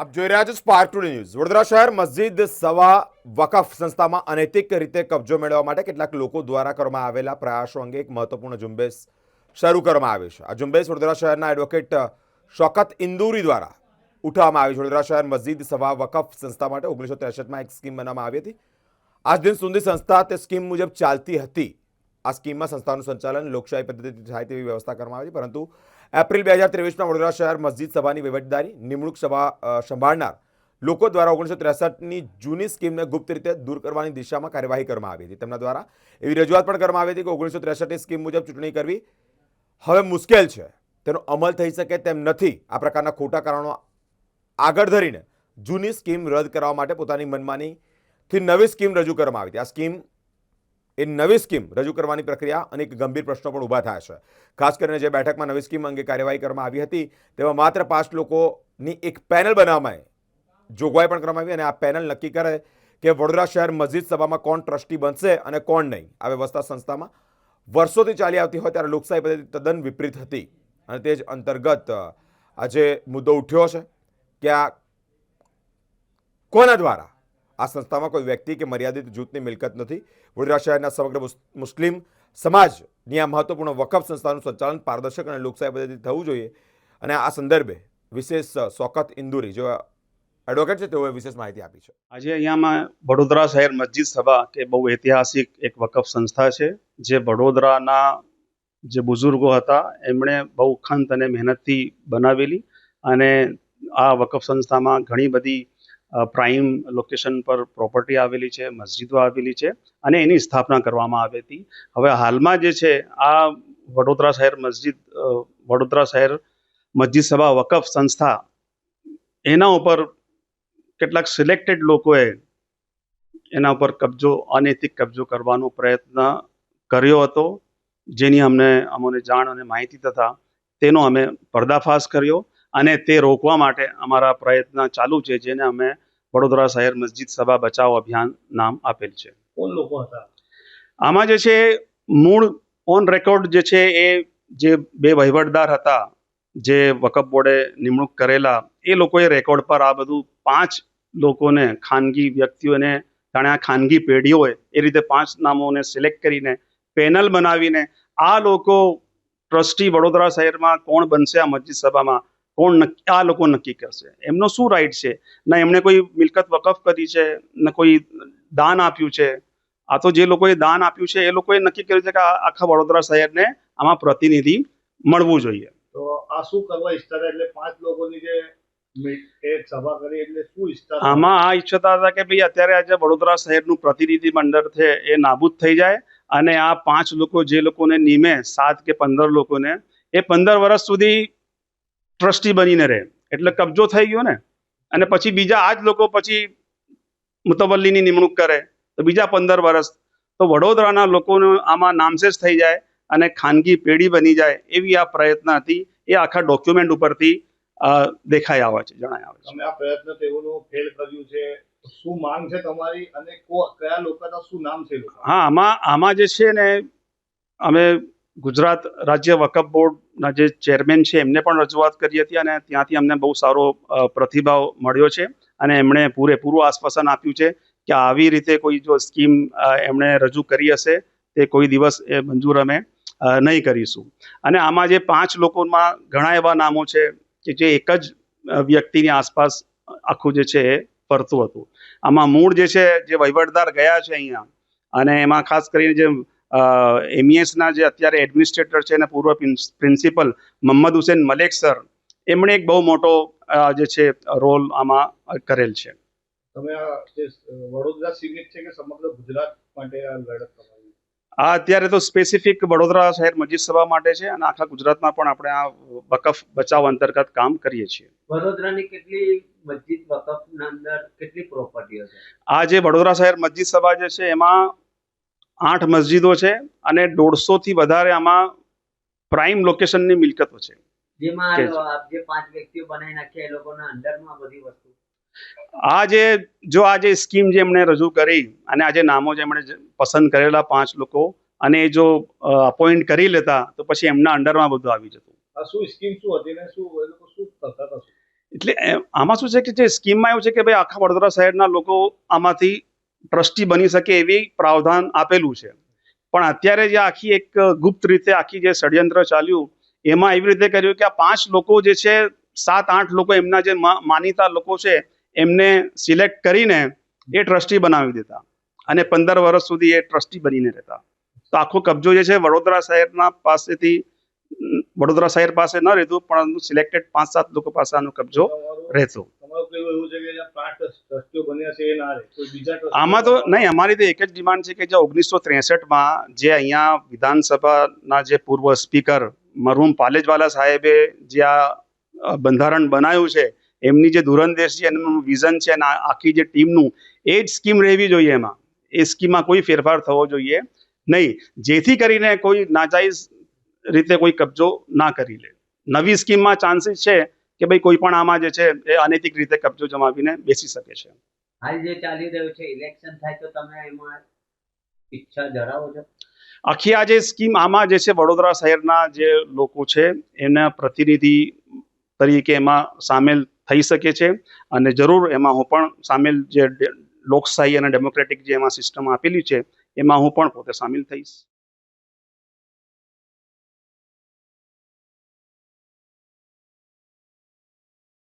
આપ જોઈ રહ્યા છો સ્પાર્ક ટુડે ન્યૂઝ। વડોદરા શહેર મસ્જિદ સવા વકફ સંસ્થામાં અનૈતિક રીતે કબજો મેળવવા માટે કેટલાક લોકો દ્વારા કરવામાં આવેલા પ્રયાસો અંગે એક મહત્વપૂર્ણ ઝુંબેશ શરૂ કરવામાં આવી છે। આ ઝુંબેશ વડોદરા શહેરના એડવોકેટ શૌકત ઇન્દુરી દ્વારા ઉઠાવવામાં આવી છે। વડોદરા શહેર મસ્જિદ સવા વકફ સંસ્થા માટે 1963માં એક સ્કીમ બનાવવામાં આવી હતી। આજ દિન સુધી સંસ્થા તે સ્કીમ મુજબ ચાલતી હતી। આ સ્કીમમાં સંસ્થાનું સંચાલન લોકશાહી પદ્ધતિથી થાય તેવી વ્યવસ્થા કરવામાં આવી, પરંતુ એપ્રિલ 2023માં વડોદરા શહેર મસ્જિદ સભાની વહીવટદારી નિમણૂક સભા સંભાળનાર લોકો દ્વારા 1963ની જૂની સ્કીમને ગુપ્ત રીતે દૂર કરવાની દિશામાં કાર્યવાહી કરવામાં આવી હતી। તેમના દ્વારા એવી રજૂઆત પણ કરવામાં આવી હતી કે 1963ની સ્કીમ મુજબ ચૂંટણી કરવી હવે મુશ્કેલ છે, તેનો અમલ થઈ શકે તેમ નથી। આ પ્રકારના ખોટા કારણો આગળ ધરીને જૂની સ્કીમ રદ કરવા માટે પોતાની મનમાનીથી નવી સ્કીમ રજૂ કરવામાં આવી હતી। આ સ્કીમ નવી સ્કીમ રજૂ કરવાની પ્રક્રિયા અનેક ગંભીર પ્રશ્નો પણ ઊભા થયા છે। ખાસ કરીને જે બેઠકમાં નવી સ્કીમ અંગે કાર્યવાહી કરવામાં આવી હતી તેમાં માત્ર 5 લોકોની એક પેનલ બનાવવામાં જોગવાઈ પણ કરવામાં આવી અને આ પેનલ નક્કી કરે કે વડોદરા શહેર મસ્જિદ સભામાં કોણ ટ્રસ્ટી બનશે અને કોણ નહીં। આ વ્યવસ્થા સંસ્થામાં વર્ષોથી ચાલી આવતી હોય ત્યારે લોકશાહી પદ્ધતિ તદ્દન વિપરીત હતી અને તે જ અંતર્ગત આજે મુદ્દો ઉઠ્યો છે કે આ કોના દ્વારા આ સંસ્થામાં કોઈ વ્યક્તિ કે મર્યાદિત જૂથની મિલકત નથી। વડોદરા શહેરના સમગ્ર મુસ્લિમ સમાજની આ મહત્વપૂર્ણ વકફ સંસ્થાનું સંચાલન પારદર્શક અને લોકશાહી પદ્ધતિથી થવું જોઈએ અને આ સંદર્ભે વિશેષ શૌકત ઇન્દુરી જેવા એડવોકેટ છે તેઓએ વિશેષ માહિતી આપી છે। આજે અહીંયામાં વડોદરા શહેર મસ્જિદ સભા કે બહુ ઐતિહાસિક એક વકફ સંસ્થા છે, જે વડોદરાના જે બુઝુર્ગો હતા એમણે બહુ ખંત અને મહેનતથી બનાવેલી અને આ વકફ સંસ્થામાં ઘણી બધી પ્રાઇમ લોકેશન પર પ્રોપર્ટી આવેલી છે, મસ્જિદો આવેલી છે અને એની સ્થાપના કરવામાં આવી હતી। હવે હાલમાં જે છે આ વડોદરા શહેર મસ્જિદ સભા વકફ સંસ્થા એના ઉપર કેટલાક સિલેક્ટેડ લોકોએ એના ઉપર અનૈતિક કબજો કરવાનો પ્રયત્ન કર્યો હતો, જેની અમને જાણ અને માહિતી થતા તેનો અમે પર્દાફાશ કર્યો અને તે રોકવા માટે અમારા પ્રયત્ન ચાલુ છે, જેને અમે વડોદરા શહેર મસ્જિદ સભા બચાવ અભિયાન નામ આપેલ છે। કોણ લોકો હતા આમાં? જે છે મૂળ ઓન રેકોર્ડ જે છે એ જે બે વહીવટદાર હતા જે વકફ બોર્ડે નિમણૂક કરેલા, એ લોકોએ રેકોર્ડ પર આ બધું 5 લોકોને, ખાનગી વ્યક્તિઓને, જાણે આ ખાનગી પેઢીઓ હોય એ રીતે 5 નામોને સિલેક્ટ કરીને પેનલ બનાવીને આ લોકો ટ્રસ્ટી વડોદરા શહેરમાં કોણ બનશે, આ મસ્જિદ સભામાં આ લોકો નક્કી કરશે। એમનો શું રાઈટ છે? ના એમણે કોઈ મિલકત વકફ કરી છે, ને કોઈ દાન આપ્યું છે। આ તો જે લોકોએ દાન આપ્યું છે એ લોકોએ નક્કી કર્યું છે કે આખા વડોદરા શહેરને આમાં પ્રતિનિધિ મળવું જોઈએ। તો આ શું કરવા ઈચ્છતા હતા? એટલે 5 લોકોની જે એક સભા કરી એટલે શું ઈચ્છતા હતા? આમાં આ ઈચ્છતા હતા કે ભાઈ અત્યારે આજે વડોદરા શહેરનું પ્રતિનિધિ મંડળ છે એ નાબૂદ થઈ જાય અને આ 5 લોકો જે લોકોને નિમે 7 કે 15 લોકોને એ 15 વર્ષ સુધી ટ્રસ્ટી બનીને રહે, એટલે કબજો થઈ ગયો ને, અને પછી બીજા આ જ લોકો પછી મુતવલ્લીની નિમણૂક કરે તો બીજા 15 વર્ષ તો વડોદરાના લોકોનું આમાં નામશેષ થઈ જાય અને ખાનગી પેઢી બની જાય, એવી આ પ્રયત્ન હતી। એ આખા ડોક્યુમેન્ટ ઉપરથી દેખાઈ આવે છે, જણાય આવે છે। તમે આ પ્રયત્ન તેઓનો ફેલ કર્યું છે, શું માંગ છે તમારી અને કયા લોકોના શું નામ છે? હા, આમાં જે છે ને, અમે ગુજરાત રાજ્ય વકફ બોર્ડના જે ચેરમેન છે એમને પણ રજૂઆત કરી હતી અને ત્યાંથી અમને બહુ સારો પ્રતિભાવ મળ્યો છે અને એમણે પૂરેપૂરું આશ્વાસન આપ્યું છે કે આવી રીતે કોઈ જો સ્કીમ એમણે રજૂ કરી હશે તે કોઈ દિવસ એ મંજૂર અમે નહીં કરીશું। અને આમાં જે 5 લોકોમાં ઘણા એવા નામો છે કે જે એક જ વ્યક્તિની આસપાસ આખું જે છે એ ફરતું હતું। આમાં મૂળ જે છે જે વહીવટદાર ગયા છે અહીંયા, અને એમાં ખાસ કરીને જે MESના જે અત્યારે એડમિનિસ્ટ્રેટર છે અને પૂર્વ પ્રિન્સિપલ મોહમ્મદ હુસૈન મલેક સર, એમણે એક બહુ મોટો જે છે રોલ આમાં કરેલ છે। તમે આ જે વડોદરા સીમિત છે કે સમગ્ર ગુજરાત માટે આ લડત તમારી? આ અત્યારે તો સ્પેસિફિક વડોદરા શહેર મસ્જિદ સભા માટે છે અને આખા ગુજરાતમાં પણ આપણે આ વકફ બચાવ અંતર્ગત કામ કરીએ છીએ। વડોદરાની કેટલી મસ્જિદ વકફના અંદર કેટલી પ્રોપર્ટીઓ છે? આ જે વડોદરા શહેર મસ્જિદ સભા જે છે એમાં 8 મસ્જિદો છે અને 150 થી વધારે આમાં પ્રાઇમ લોકેશનની મિલકતો છે। જેમાં જે 5 વ્યક્તિઓ બનાવી નાખ્યા એ લોકોના અંડરમાં બધી વસ્તુ આ જે સ્કીમ જે એમણે રજૂ કરી અને આ જે નામો જે એમણે પસંદ કરેલા 5 લોકો અને જો અપોઇન્ટ કરી લેતા તો પછી એમના અંડરમાં બધું આવી જતું। આ શું સ્કીમ શું હતી ને શું એ લોકો શું કરતા હતા? એટલે આમાં શું છે કે જે સ્કીમમાં એવું છે કે ભાઈ આખા વડોદરા શહેરના લોકો આમાંથી ટ્રસ્ટી બની શકે એવી પ્રાવધાન આપેલું છે, પણ અત્યારે જે આખી એક ગુપ્ત રીતે આખી જે ષડયંત્ર ચાલ્યું એમાં એવી રીતે કર્યું કે આ 5 લોકો જે છે 7-8 લોકો એમના જે માનીતા લોકો છે એમને સિલેક્ટ કરીને એ ટ્રસ્ટી બનાવી દેતા અને 15 વર્ષ સુધી એ ટ્રસ્ટી બનીને રહેતા. તો આખો કબજો જે છે વડોદરા શહેરના પાસેથી વડોદરા શહેર પાસે ન રહેતું, પરંતુ સિલેક્ટેડ 5-7 લોકો પાસે આનો કબજો રહેતો. તમારું કહેવું એવું છે કે જ્યાં 5 ટ્રસ્ટીઓ બન્યા છે એ ના રહે, કોઈ બીજા ટ્રસ્ટી આમાં તો નહીં, અમારી તો એક જ ડિમાન્ડ છે કે જે 1963માં જે અહીંયા વિધાનસભાના જે પૂર્વ સ્પીકર મરહુમ પાલેજવાલા સાહેબે જે આ બંધારણ બનાવ્યું છે, એમની જે દૂરંદેશી એમનું વિઝન છે અને આખી જે ટીમનું એ જ સ્કીમ રહેવી જોઈએ. એમાં એ સ્કીમમાં કોઈ ફેરફાર થવો જોઈએ નહીં, જેથી કરીને કોઈ નાજાયઝ રીતે કોઈ કબજો ના કરી લે. નવી સ્કીમમાં ચાન્સીસ છે કે ભાઈ કોઈ પણ આમાં જે છે એ અનૈતિક રીતે કબજો જમાવીને બેસી શકે છે. હાલ જે ચાલી રહ્યું છે ઇલેક્શન થાય તો તમે એમાં ઈચ્છા ધરાવો છો? આખી આ જે સ્કીમ આમાં જે છે વડોદરા શહેરના જે લોકો છે એના પ્રતિનિધિ તરીકે એમાં સામેલ થઈ શકે છે અને જરૂર એમાં હું પણ સામેલ, જે લોકશાહી અને ડેમોક્રેટિક જે એમાં સિસ્ટમ આપેલી છે એમાં હું પણ પોતે સામેલ થઈશ.